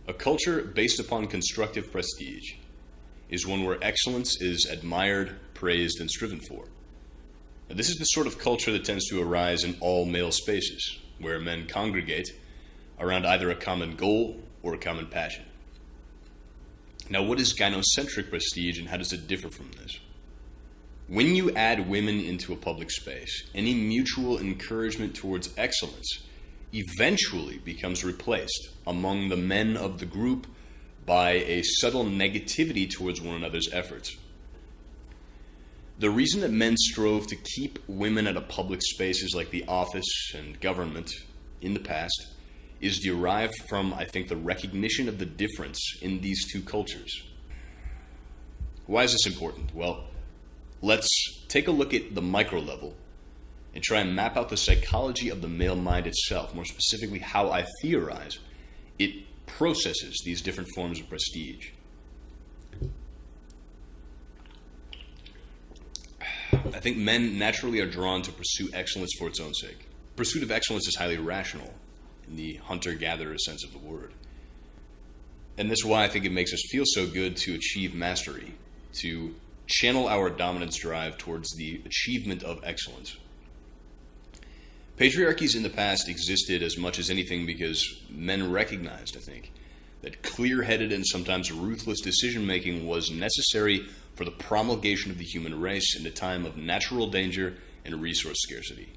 A culture based upon constructive prestige is one where excellence is admired, praised, and striven for. Now, this is the sort of culture that tends to arise in all male spaces, where men congregate around either a common goal or a common passion. Now, what is gynocentric prestige and how does it differ from this? When you add women into a public space, any mutual encouragement towards excellence eventually becomes replaced among the men of the group by a subtle negativity towards one another's efforts. The reason that men strove to keep women out of public spaces like the office and government in the past is derived from, I think, the recognition of the difference in these two cultures. Why is this important? Well, let's take a look at the micro level and try and map out the psychology of the male mind itself, more specifically how I theorize it processes these different forms of prestige. I think men naturally are drawn to pursue excellence for its own sake. Pursuit of excellence is highly rational in the hunter-gatherer sense of the word. And that's why I think it makes us feel so good to achieve mastery, to channel our dominance drive towards the achievement of excellence. Patriarchies in the past existed as much as anything because men recognized, I think, that clear-headed and sometimes ruthless decision-making was necessary for the promulgation of the human race in a time of natural danger and resource scarcity.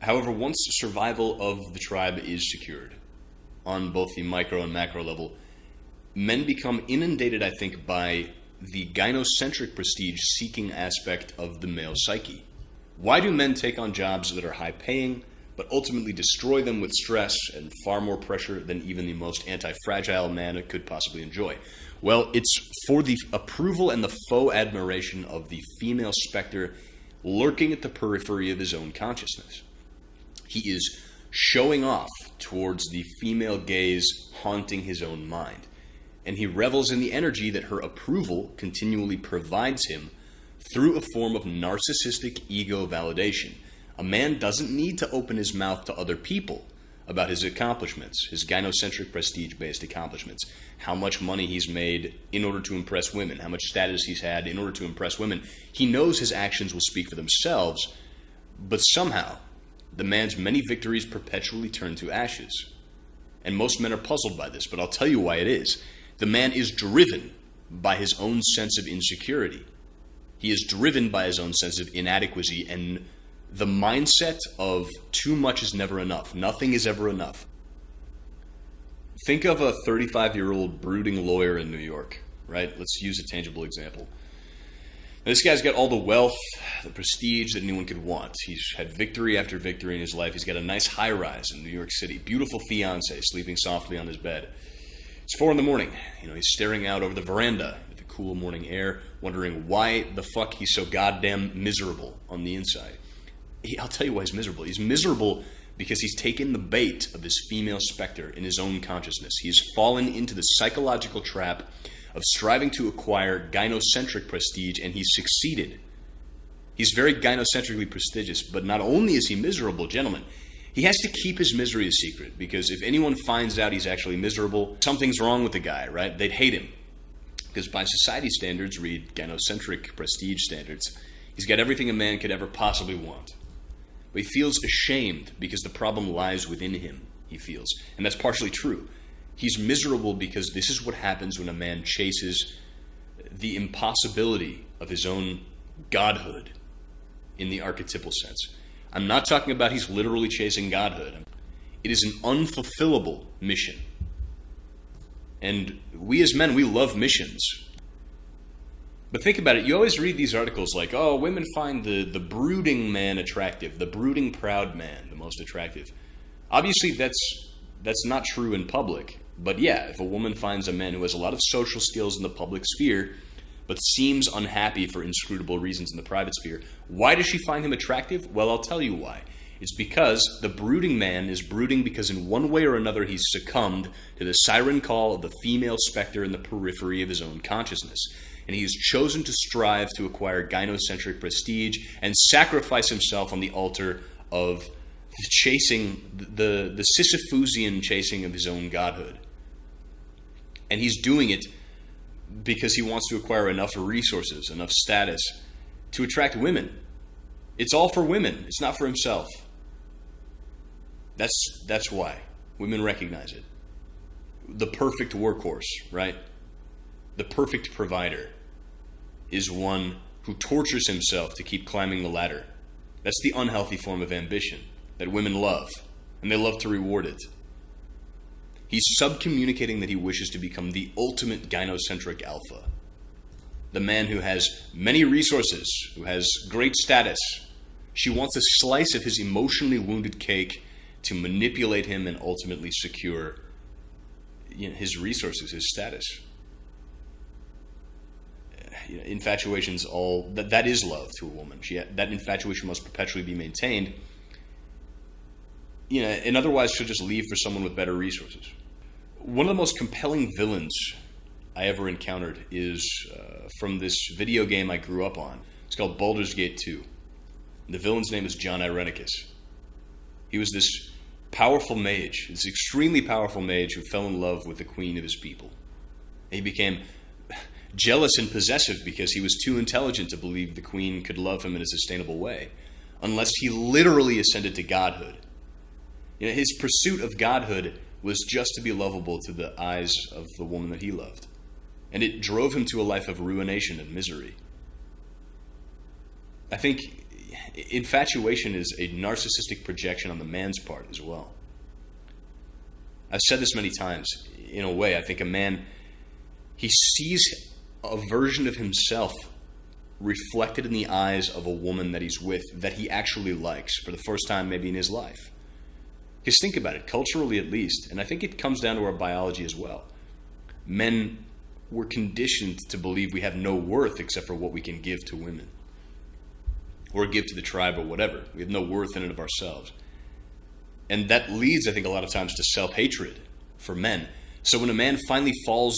However, once survival of the tribe is secured, on both the micro and macro level, men become inundated, I think, by the gynocentric prestige-seeking aspect of the male psyche. Why do men take on jobs that are high-paying, but ultimately destroy them with stress and far more pressure than even the most anti-fragile man could possibly enjoy? Well, it's for the approval and the faux admiration of the female specter lurking at the periphery of his own consciousness. He is showing off towards the female gaze haunting his own mind, and he revels in the energy that her approval continually provides him through a form of narcissistic ego validation. A man doesn't need to open his mouth to other people about his accomplishments, his gynocentric prestige-based accomplishments, how much money he's made in order to impress women, how much status he's had in order to impress women. He knows his actions will speak for themselves, but somehow the man's many victories perpetually turn to ashes. And most men are puzzled by this, but I'll tell you why it is. The man is driven by his own sense of insecurity. He is driven by his own sense of inadequacy and the mindset of too much is never enough. Nothing is ever enough. Think of a 35-year-old brooding lawyer in New York, right? Let's use a tangible example. Now, this guy's got all the wealth, the prestige that anyone could want. He's had victory after victory in his life. He's got a nice high-rise in New York City. Beautiful fiancée sleeping softly on his bed. It's 4 a.m. He's staring out over the veranda at the cool morning air, wondering why the fuck he's so goddamn miserable on the inside. I'll tell you why he's miserable. He's miserable because he's taken the bait of this female specter in his own consciousness. He's fallen into the psychological trap of striving to acquire gynocentric prestige, and he's succeeded. He's very gynocentrically prestigious, but not only is he miserable, gentlemen, he has to keep his misery a secret, because if anyone finds out he's actually miserable, something's wrong with the guy, right? They'd hate him. Because by society standards, read gynocentric prestige standards, he's got everything a man could ever possibly want. But he feels ashamed because the problem lies within him, he feels. And that's partially true. He's miserable because this is what happens when a man chases the impossibility of his own godhood in the archetypal sense. I'm not talking about he's literally chasing godhood. It is an unfulfillable mission. And we as men, we love missions. But think about it. You always read these articles like, oh, women find the brooding man attractive, the brooding proud man the most attractive. Obviously, that's not true in public. But yeah, if a woman finds a man who has a lot of social skills in the public sphere, but seems unhappy for inscrutable reasons in the private sphere, why does she find him attractive? Well, I'll tell you why. It's because the brooding man is brooding because in one way or another he's succumbed to the siren call of the female specter in the periphery of his own consciousness. And he has chosen to strive to acquire gynocentric prestige and sacrifice himself on the altar of the Sisyphusian chasing of his own godhood. And he's doing it because he wants to acquire enough resources, enough status to attract women. It's all for women. It's not for himself. That's why. Women recognize it. The perfect workhorse, right? The perfect provider is one who tortures himself to keep climbing the ladder. That's the unhealthy form of ambition that women love, and they love to reward it. He's subcommunicating that he wishes to become the ultimate gynocentric alpha. The man who has many resources, who has great status. She wants a slice of his emotionally wounded cake to manipulate him and ultimately secure his resources, his status. Infatuation's all that is love to a woman. That infatuation must perpetually be maintained. And otherwise she'll just leave for someone with better resources. One of the most compelling villains I ever encountered is from this video game I grew up on. It's called Baldur's Gate 2. The villain's name is John Irenicus. He was this powerful mage, this extremely powerful mage who fell in love with the queen of his people. He became jealous and possessive because he was too intelligent to believe the queen could love him in a sustainable way, unless he literally ascended to godhood. His pursuit of godhood was just to be lovable to the eyes of the woman that he loved. And it drove him to a life of ruination and misery. I think infatuation is a narcissistic projection on the man's part as well. I've said this many times. In a way, I think a man, he sees a version of himself reflected in the eyes of a woman that he's with that he actually likes for the first time maybe in his life. Because think about it, culturally at least, and I think it comes down to our biology as well. Men were conditioned to believe we have no worth except for what we can give to women. Or give to the tribe or whatever. We have no worth in and of ourselves. And that leads, I think, a lot of times to self-hatred for men. So when a man finally falls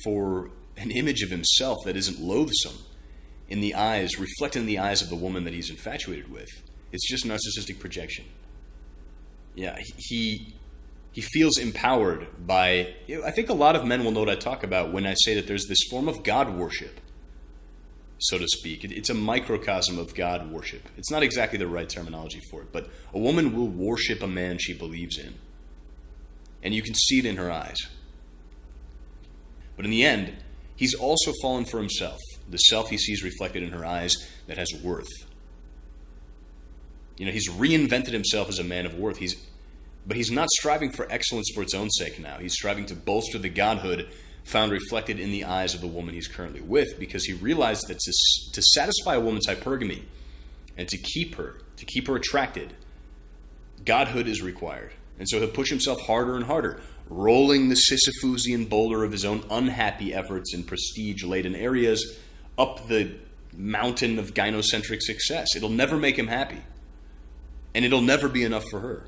for an image of himself that isn't loathsome in the eyes, reflected in the eyes of the woman that he's infatuated with, it's just narcissistic projection. Yeah, he feels empowered by... I think a lot of men will know what I talk about when I say that there's this form of God worship, so to speak. It's a microcosm of God worship. It's not exactly the right terminology for it, but a woman will worship a man she believes in. And you can see it in her eyes. But in the end, he's also fallen for himself, the self he sees reflected in her eyes that has worth. He's reinvented himself as a man of worth. But he's not striving for excellence for its own sake now. He's striving to bolster the godhood found reflected in the eyes of the woman he's currently with, because he realized that to satisfy a woman's hypergamy and to keep her attracted, godhood is required. And so he'll push himself harder and harder, rolling the Sisyphusian boulder of his own unhappy efforts in prestige-laden areas up the mountain of gynocentric success. It'll never make him happy. And it'll never be enough for her.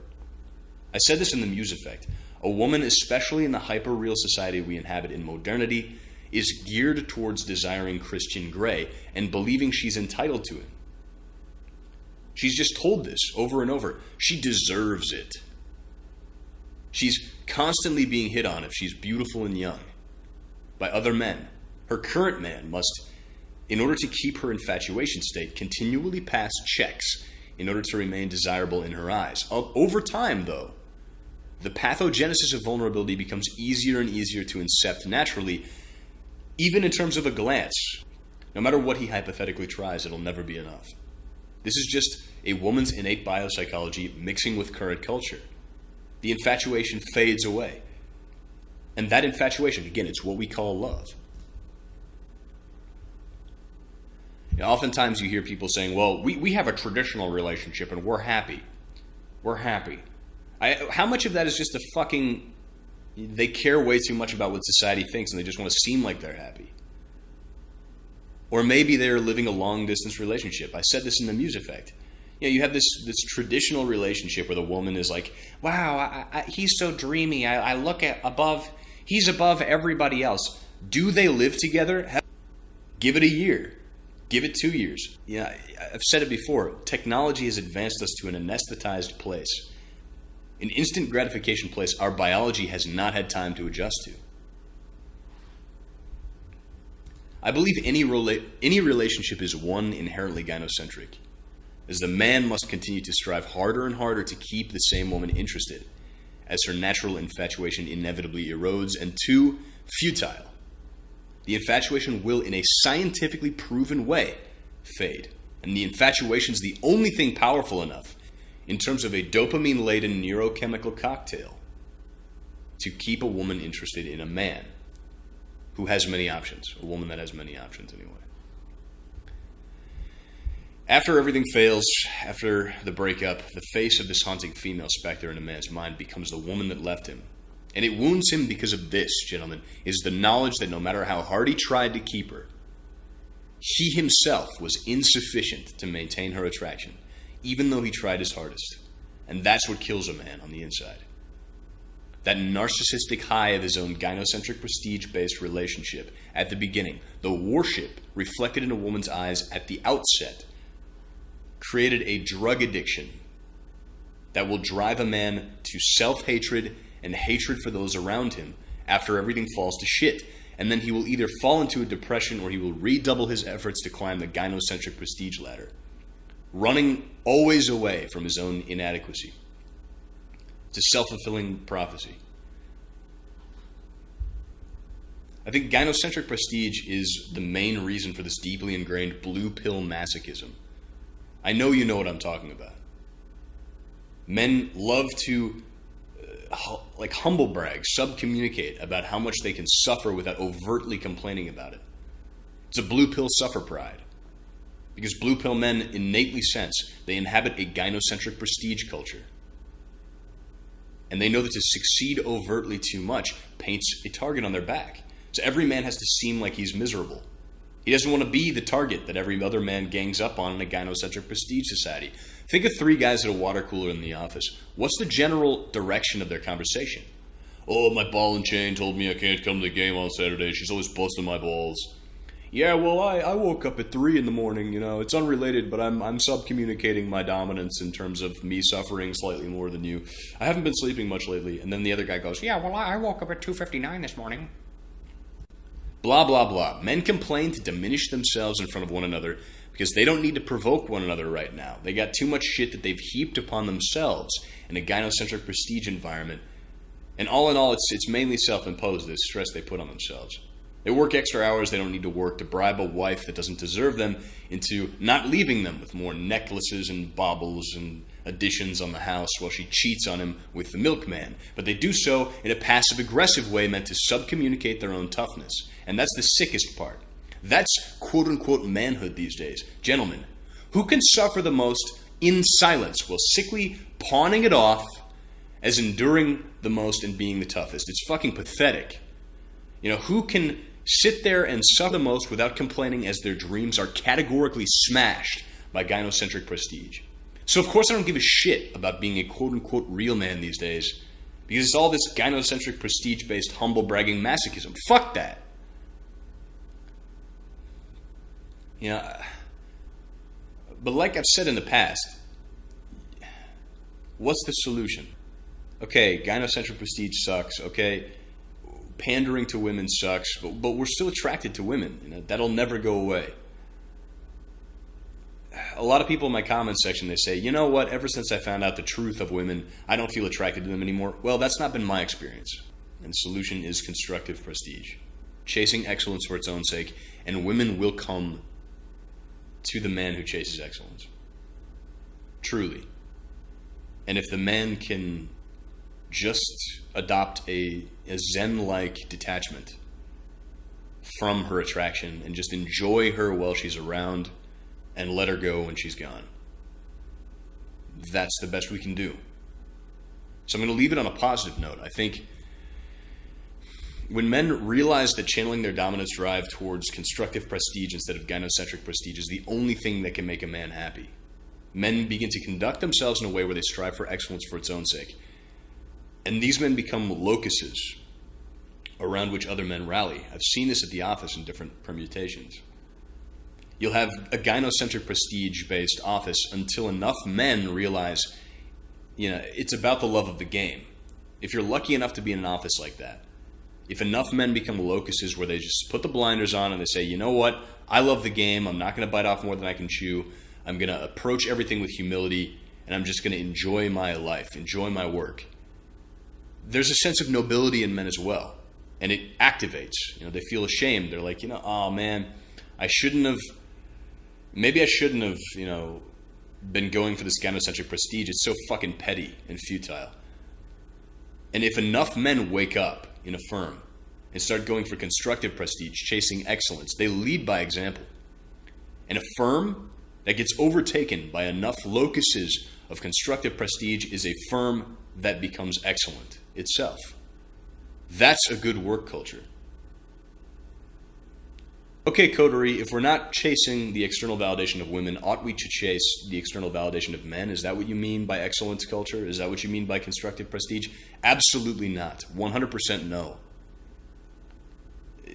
I said this in the Muse Effect. A woman, especially in the hyper-real society we inhabit in modernity, is geared towards desiring Christian Grey and believing she's entitled to it. She's just told this over and over. She deserves it. She's constantly being hit on if she's beautiful and young by other men. Her current man must, in order to keep her infatuation state, continually pass checks in order to remain desirable in her eyes. Over time, though, the pathogenesis of vulnerability becomes easier and easier to incept naturally, even in terms of a glance. No matter what he hypothetically tries, it'll never be enough. This is just a woman's innate biopsychology mixing with current culture. The infatuation fades away. And that infatuation, again, it's what we call love. Oftentimes you hear people saying, well, we have a traditional relationship and we're happy. We're happy. How much of that is just they care way too much about what society thinks and they just want to seem like they're happy? Or maybe they're living a long-distance relationship. I said this in the Muse Effect. You have this traditional relationship where the woman is like, wow, he's so dreamy. I look at he's above everybody else. Do they live together? Give it a year. Give it 2 years. Yeah, I've said it before. Technology has advanced us to an anesthetized place. An instant gratification place our biology has not had time to adjust to. I believe any relationship is one inherently gynocentric, as the man must continue to strive harder and harder to keep the same woman interested, as her natural infatuation inevitably erodes, and 2, futile. The infatuation will, in a scientifically proven way, fade. And the infatuation is the only thing powerful enough, in terms of a dopamine-laden neurochemical cocktail, to keep a woman interested in a man who has many options. A woman that has many options, anyway. After everything fails, after the breakup, the face of this haunting female specter in a man's mind becomes the woman that left him. And it wounds him because of this, gentlemen, is the knowledge that no matter how hard he tried to keep her, he himself was insufficient to maintain her attraction, even though he tried his hardest. And that's what kills a man on the inside. That narcissistic high of his own gynocentric prestige-based relationship at the beginning, the worship reflected in a woman's eyes at the outset, created a drug addiction that will drive a man to self-hatred and hatred for those around him after everything falls to shit. And then he will either fall into a depression or he will redouble his efforts to climb the gynocentric prestige ladder, running always away from his own inadequacy. It's a self-fulfilling prophecy. I think gynocentric prestige is the main reason for this deeply ingrained blue pill masochism. I know you know what I'm talking about. Men love to humble brag, subcommunicate about how much they can suffer without overtly complaining about it. It's a blue pill suffer pride. Because blue pill men innately sense they inhabit a gynocentric prestige culture. And they know that to succeed overtly too much paints a target on their back. So every man has to seem like he's miserable. He doesn't want to be the target that every other man gangs up on in a gynocentric prestige society. Think of 3 guys at a water cooler in the office. What's the general direction of their conversation? Oh, my ball and chain told me I can't come to the game on Saturday. She's always busting my balls. Yeah, well, I woke up at 3 in the morning. You know, it's unrelated, but I'm sub-communicating my dominance in terms of me suffering slightly more than you. I haven't been sleeping much lately. And then the other guy goes, yeah, well, I woke up at 2:59 this morning. Blah, blah, blah. Men complain to diminish themselves in front of one another because they don't need to provoke one another right now. They got too much shit that they've heaped upon themselves in a gynocentric prestige environment. And all in all, it's mainly self-imposed, this stress they put on themselves. They work extra hours they don't need to work to bribe a wife that doesn't deserve them into not leaving them with more necklaces and baubles and additions on the house while she cheats on him with the milkman. But they do so in a passive-aggressive way meant to subcommunicate their own toughness. And that's the sickest part. That's quote-unquote manhood these days. Gentlemen, who can suffer the most in silence while sickly pawning it off as enduring the most and being the toughest? It's fucking pathetic. You know, who can sit there and suffer the most without complaining as their dreams are categorically smashed by gynocentric prestige? So of course I don't give a shit about being a quote-unquote real man these days, because it's all this gynocentric prestige-based humble bragging masochism. Fuck that. You know, but like I've said in the past, what's the solution? Okay, gynocentric prestige sucks, okay? Pandering to women sucks, but we're still attracted to women. You know, that'll never go away. A lot of people in my comments section, they say, you know what, ever since I found out the truth of women, I don't feel attracted to them anymore. Well, that's not been my experience. And the solution is constructive prestige. Chasing excellence for its own sake, and women will come to the man who chases excellence. Truly. And if the man can just adopt a zen-like detachment from her attraction and just enjoy her while she's around and let her go when she's gone, that's the best we can do. So I'm going to leave it on a positive note. I think when men realize that channeling their dominance drive towards constructive prestige instead of gynocentric prestige is the only thing that can make a man happy, men begin to conduct themselves in a way where they strive for excellence for its own sake. And these men become locuses around which other men rally. I've seen this at the office in different permutations. You'll have a gynocentric prestige-based office until enough men realize, it's about the love of the game. If you're lucky enough to be in an office like that, if enough men become locuses where they just put the blinders on and they say, you know what, I love the game, I'm not going to bite off more than I can chew, I'm going to approach everything with humility, and I'm just going to enjoy my life, enjoy my work. There's a sense of nobility in men as well, and it activates. They feel ashamed. They're like, oh man, maybe I shouldn't have, been going for this gynocentric prestige. It's so fucking petty and futile. And if enough men wake up in a firm and start going for constructive prestige, chasing excellence, they lead by example. And a firm that gets overtaken by enough locuses of constructive prestige is a firm that becomes excellent itself. That's a good work culture. Okay, Coterie, if we're not chasing the external validation of women, ought we to chase the external validation of men? Is that what you mean by excellence culture? Is that what you mean by constructive prestige? Absolutely not. 100% no.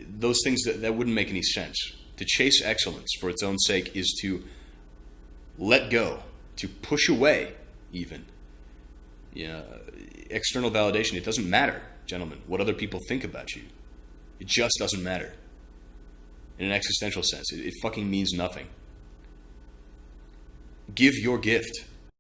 Those things, that wouldn't make any sense. To chase excellence for its own sake is to let go, to push away even. External validation, it doesn't matter, gentlemen, what other people think about you. It just doesn't matter. In an existential sense, it fucking means nothing. Give your gift.